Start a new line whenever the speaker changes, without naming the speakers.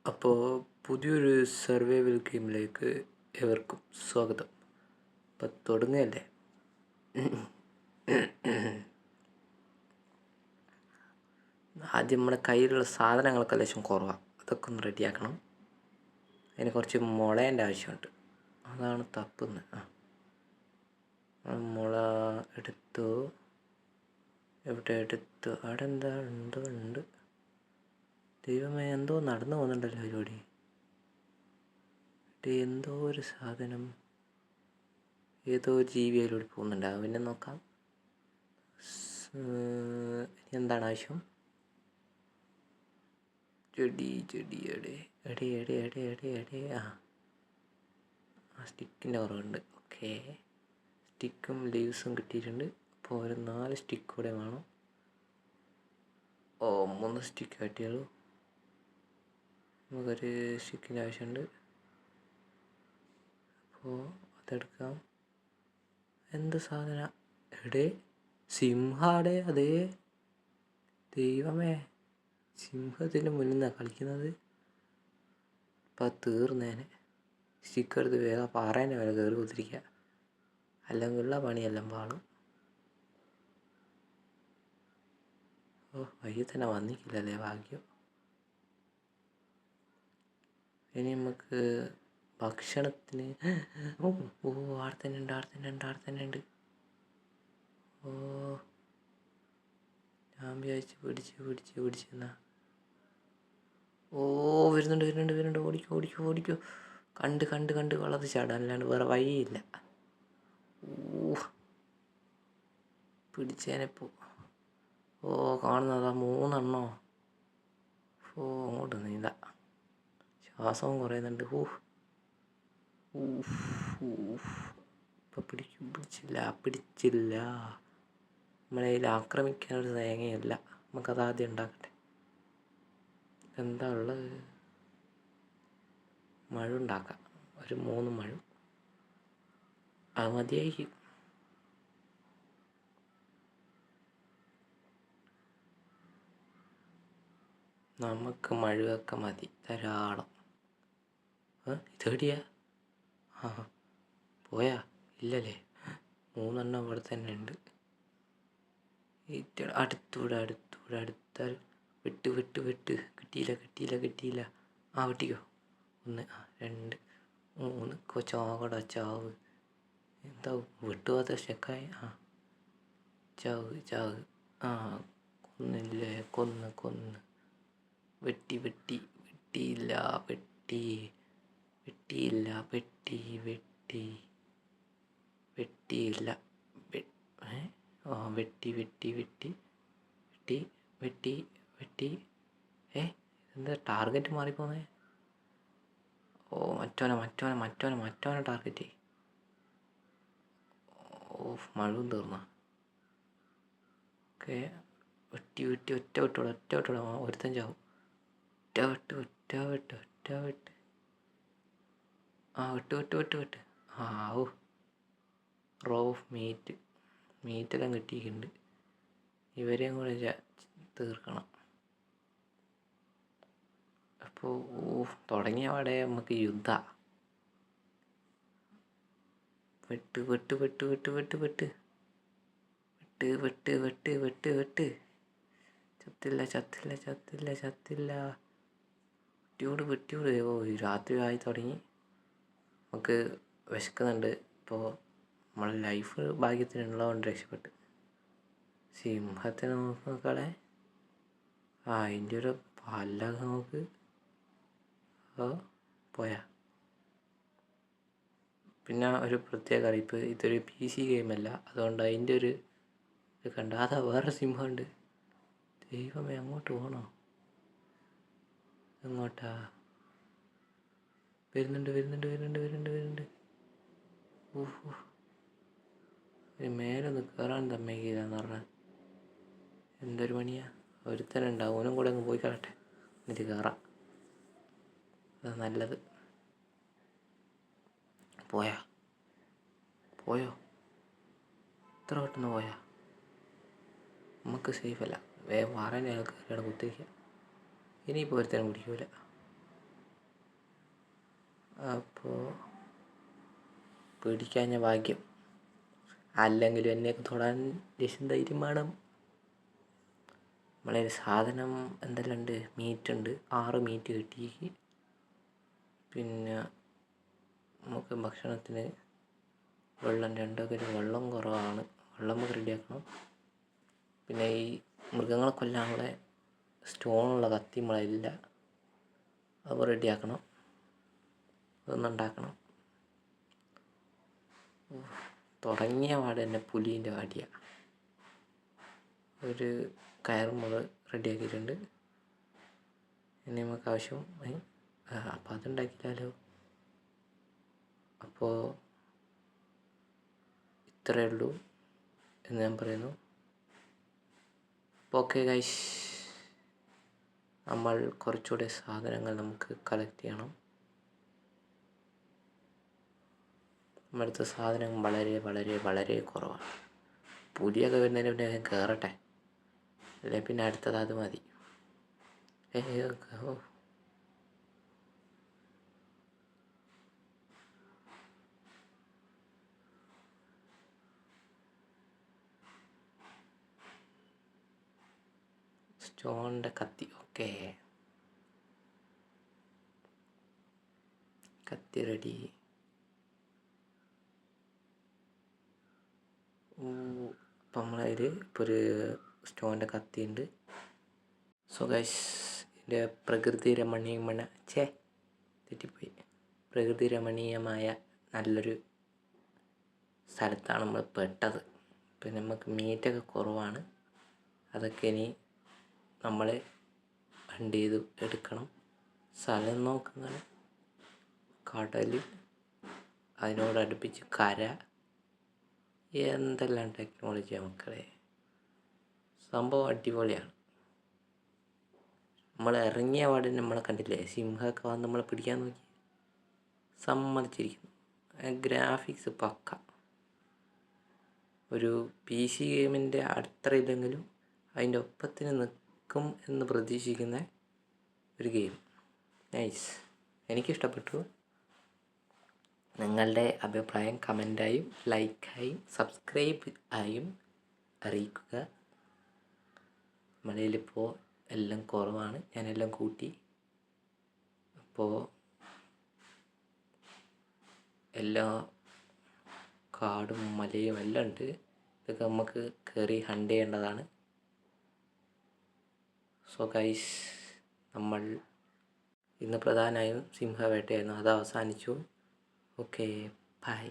അപ്പോൾ പുതിയൊരു സർവൈവൽ ഗെയിമിലേക്ക് ഏവർക്കും സ്വാഗതം. അപ്പം തുടങ്ങുകയല്ലേ. ആദ്യം നമ്മുടെ കയ്യിലുള്ള സാധനങ്ങളൊക്കെ ലേശം കുറവാണ്, അതൊക്കെ ഒന്ന് റെഡിയാക്കണം. അതിന് കുറച്ച് മുളേൻ്റെ ആവശ്യമുണ്ട്, അതാണ് തപ്പുന്നത്. മുള എടുത്തു. എവിടെ എടുത്തു? അവിടെ എന്താ ഉണ്ട്. ദൈവമേ, എന്തോ നടന്നു പോകുന്നുണ്ടല്ലോ പരിപാടി. എന്തോ ഒരു സാധനം, ഏതോ ജീവി അതിലൂടെ പോകുന്നുണ്ട്. പിന്നെ നോക്കാം. എന്താണ് ആവശ്യം? ചെടി എടെ. ആ സ്റ്റിക്കിൻ്റെ കുറവുണ്ട്. ഓക്കെ, സ്റ്റിക്കും ലീവ്സും കിട്ടിയിട്ടുണ്ട്. അപ്പോൾ ഒരു 4 സ്റ്റിക്ക് കൂടെ വേണം. 3 സ്റ്റിക്ക് കിട്ടിയുള്ളൂ. നമുക്കൊരു സ്റ്റിക്കിൻ്റെ ആവശ്യമുണ്ട്. അപ്പോൾ അതെടുക്കാം. എന്ത് സാധന എടേ? സിംഹാടെ? അതേ ദൈവമേ, സിംഹത്തിൻ്റെ മുന്നിൽ നിന്നാണ് കളിക്കുന്നത്. ഇപ്പം തീർന്നേനെ. സ്റ്റിക്ക് എടുത്ത് വേഗം പാറേൻ്റെ മേലെ കയറി കുത്തിരിക്കുക, അല്ലെങ്കിലുള്ള പണിയെല്ലാം പാളും. വഴി തന്നെ വന്നിക്കില്ലല്ലേ, ഭാഗ്യം. ഇനി നമുക്ക് ഭക്ഷണത്തിന് ആടെ തന്നെ ഉണ്ട്. ഞാൻ വിചാരിച്ച് പിടിച്ചെന്നാ. വരുന്നുണ്ട്. ഓടിക്കോ. കണ്ട് വളർത്ത് ചാടാൻ, അല്ലാണ്ട് വേറെ വഴിയില്ല. പിടിച്ചേനെപ്പോ. കാണുന്നതാ 3 എണ്ണോ. അങ്ങോട്ട് നീന്താ. ശ്വാസവും കുറയുന്നുണ്ട്. ഇപ്പം പിടിച്ചില്ല. നമ്മളെ കയ്യിൽ ആക്രമിക്കാനൊരു തേങ്ങയല്ല. നമുക്കതാദ്യം ഉണ്ടാക്കട്ടെ. എന്താ ഉള്ളത്? മഴ ഉണ്ടാക്കാം, ഒരു 3 മഴ. അത് മതിയായിരിക്കും. നമുക്ക് മഴയൊക്കെ മതി, ധാരാളം. ഇതെവിടെയാ? പോയാ? ഇല്ലല്ലേ, 3 എണ്ണം ഇവിടെ തന്നെ ഉണ്ട്. അടുത്താൽ വെട്ട്. കിട്ടിയില്ല. വെട്ടിക്കോ. 1, 2, 3. ചാവ്. എന്താ വെട്ടുപോകാത്ത സ്റ്റെക്കായി? ചാവ്. കൊന്നില്ലേ? കൊന്ന്. വെട്ടിയില്ല. വെട്ടി. എന്താ ടാർഗറ്റ് മാറിപ്പോന്നേ? മറ്റവനെ ടാർഗറ്റ്. മഴവും തീർന്ന. ഓക്കെ, വെട്ടി ഒറ്റ വെട്ടോടെ ഒരുത്തൻ ചാവും. ഒറ്റ വെട്ട്. വെട്ട്. റോ ഓഫ് മീറ്റെല്ലാം കിട്ടിയിട്ടുണ്ട്. ഇവരെയും കൂടെ തീർക്കണം. അപ്പോൾ തുടങ്ങിയ പാടെ നമുക്ക് യുദ്ധ. വെട്ട്. ചത്തില്ല. വെട്ടിയോട്. രാത്രി ആയി തുടങ്ങി. നമുക്ക് വിശക്കുന്നുണ്ട്. ഇപ്പോൾ നമ്മളെ ലൈഫ് ഭാഗ്യത്തിനുള്ളതുകൊണ്ട് രക്ഷപ്പെട്ട്. സിംഹത്തിനെ നോക്കളെ. അതിൻ്റെ ഒരു പല്ലൊക്കെ നോക്ക്. പോയാ. പിന്നെ ഒരു പ്രത്യേക അറിയിപ്പ്, ഇതൊരു PC ഗെയിമല്ല, അതുകൊണ്ട് അതിൻ്റെ ഒരു ഇത് കണ്ട. അതാ വേറെ സിംഹമുണ്ട്. ദൈവമേ, അങ്ങോട്ട് പോകണോ? എങ്ങോട്ടാ? വരുന്നുണ്ട്. മേലൊന്ന് കയറാൻ തമ്മേക്കില്ലെന്ന് പറഞ്ഞാൽ എന്തൊരു പണിയാ. ഒരുത്തനുണ്ടാവും, ഓനും കൂടെ അങ്ങ് പോയി കളട്ടെ, എന്നിട്ട് കയറാം. അത് നല്ലത്. പോയോ? ഇത്ര പെട്ടെന്ന് പോയാ? നമുക്ക് സേഫല്ല. വേഗം പാറേൻ്റെ കയറിയാണ് കുത്തിരിക്കുക. ഇനിയിപ്പോൾ ഒരുത്തനും പിടിക്കൂല. അപ്പോൾ പേടിക്കാഞ്ഞ ഭാഗ്യം. അല്ലെങ്കിലും എന്നെയൊക്കെ തൊടാൻ ലേശം ധൈര്യം വേണം. നമ്മളെ സാധനം എന്തെല്ലാം ഉണ്ട്? മീറ്റ് ഉണ്ട്, 6 മീറ്റ് കിട്ടി. പിന്നെ നമുക്ക് ഭക്ഷണത്തിന് വെള്ളം 2 കരി വെള്ളം കുറവാണ്. വെള്ളം നമുക്ക് റെഡിയാക്കണം. പിന്നെ ഈ മൃഗങ്ങളെ കൊല്ലാനുള്ള സ്റ്റോണുള്ള കത്തി നമ്മളതില്ല, അത് റെഡിയാക്കണം. അതൊന്നുണ്ടാക്കണം. തുടങ്ങിയ പാട് തന്നെ പുലീൻ്റെ വാടിയാണ്. ഒരു കയറും നമ്മൾ റെഡിയാക്കിയിട്ടുണ്ട്. ഇനി നമുക്ക് ആവശ്യം അപ്പോൾ അതുണ്ടാക്കിയാലോ. അപ്പോൾ ഇത്രയേ ഉള്ളൂ എന്ന് ഞാൻ പറയുന്നു. ഓക്കെ ഗൈസ്, നമ്മൾ കുറച്ചുകൂടെ സാധനങ്ങൾ നമുക്ക് കളക്ട് ചെയ്യണം. നമ്മളടുത്ത സാധനം വളരെ വളരെ വളരെ കുറവാണ്. പുലിയൊക്കെ വരുന്നതിന് പിന്നെ കയറട്ടെ, അല്ലെ പിന്നെ അടുത്തത് അത് മതി. സ്റ്റോണിൻ്റെ കത്തി. ഓക്കെ, കത്തി റെഡി. അപ്പം നമ്മളതിൽ ഇപ്പോൾ ഒരു സ്റ്റോണിൻ്റെ കത്തി ഉണ്ട്. സോ ഗൈസ്, ഇതിൻ്റെ പ്രകൃതി രമണീയമായ നല്ലൊരു സ്ഥലത്താണ് നമ്മൾ പെട്ടത്. പിന്നെ നമുക്ക് മീറ്റൊക്കെ കുറവാണ്. അതൊക്കെ ഇനി നമ്മൾ ഹണ്ട് ചെയ്ത് എടുക്കണം. സ്ഥലം നോക്കുന്നത് കടൽ, അതിനോടടുപ്പിച്ച് കര, എന്തെല്ലാം ടെക്നോളജിയാണ് മക്കളെ. സംഭവം അടിപൊളിയാണ്. നമ്മൾ ഇറങ്ങിയ പാടിന് നമ്മളെ കണ്ടില്ലേ, സിംഹമൊക്കെ വന്ന് നമ്മളെ പിടിക്കാൻ നോക്കി. സമ്മതിച്ചിരിക്കുന്നു. ഗ്രാഫിക്സ് പക്ക. ഒരു PC ഗെയിമിൻ്റെ അത്ര ഇല്ലെങ്കിലും അതിൻ്റെ ഒപ്പത്തിന് നിൽക്കും എന്ന് പ്രതീക്ഷിക്കുന്ന ഒരു ഗെയിം. നൈസ്, എനിക്കിഷ്ടപ്പെട്ടു. നിങ്ങളുടെ അഭിപ്രായം കമൻ്റായും ലൈക്കായും സബ്സ്ക്രൈബ് ആയും അറിയിക്കുക. മലയിലിപ്പോൾ എല്ലാം കുറവാണ്, ഞാനെല്ലാം കൂട്ടി. അപ്പോൾ എല്ലാ കാടും മലയും എല്ലാം ഉണ്ട്. ഇതൊക്കെ നമുക്ക് കയറി ഹണ്ട് ചെയ്യേണ്ടതാണ്. സോ ഗൈസ്, നമ്മൾ ഇന്ന് പ്രധാനമായും സിംഹവേട്ടയായിരുന്നു, അത് അവസാനിച്ചു. Okay, by.